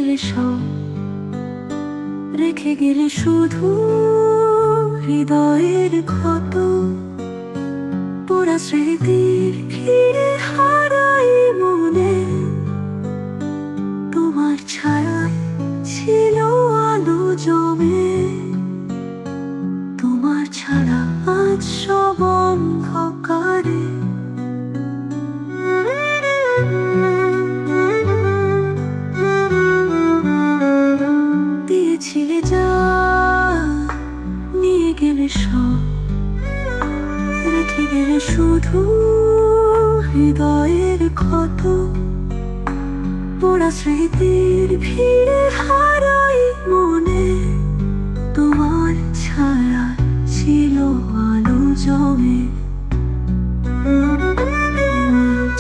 গেলে সব, রেখে গেলে শুধু হৃদয়ের ক্ষত। পোড়া স্মৃতির ভিড়ে হারাই মনে, তোমার ছায়ায় ছিল আলো জমে। তোমার ছাড়া আজ সব অন্ধকারে। দিয়েছিলে যা, নিয়ে গেলে সব, রেখে গেলে শুধু হৃদয়ের ক্ষত। পোড়া স্মৃতির ভিড়ে হারাই মনে, তোমার ছায়া ছিল আলো জমে।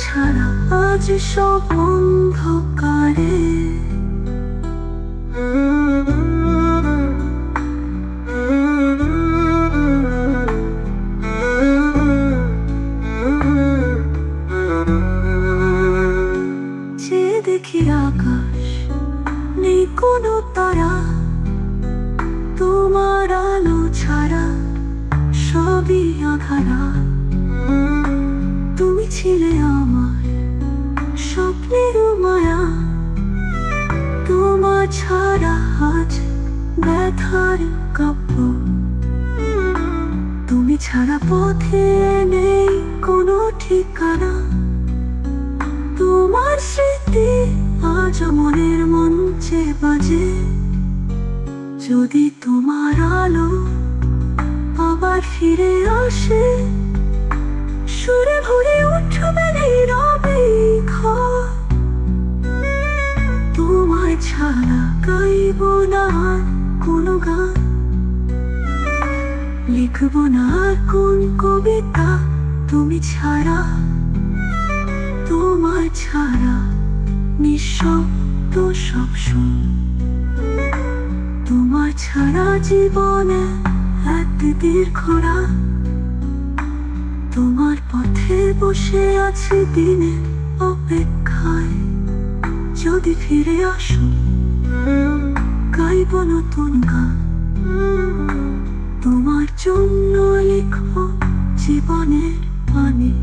ছাড়া আজ সব অন্ধকারে। যে দেখি আকাশ, নেই কোনো তারা, তোমার আলো ছাড়া সবই আঁধারা। তুমি ছিলে আমার স্বপ্নের মায়া, তোমার ছাড়া আজ ব্যথার কাব্য। তুমি ছাড়া পথে নেই কোনো ঠিকানা, তোমার স্মৃতি আজ মনের মঞ্চে বাজে। যদি তোমার আলো আবার ফিরে আসে, সুরে ভরে উঠবে নীরবে ঘর। তোমার ছাড়া গাইব না কোনো গান, লিখব না কোন কবিতা। তুমি ছাড়া, তোমার ছাড়া নিঃশব্দ সব শুন। তোমার ছাড়া জীবনে এক দীর্ঘ রাত, তোমার পথে বসে আছি দিনের অপেক্ষায়। যদি ফিরে আসো, গাইব নতুন গান, তোমার জন্য লিখব জীবনের বাণী।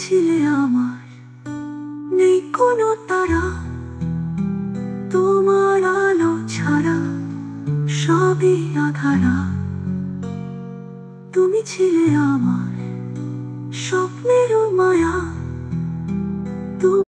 ছিলে আমার, নেই কোনো তারা, তোমার আলো ছাড়া সবই আঁধারা। তুমি ছিলে আমার।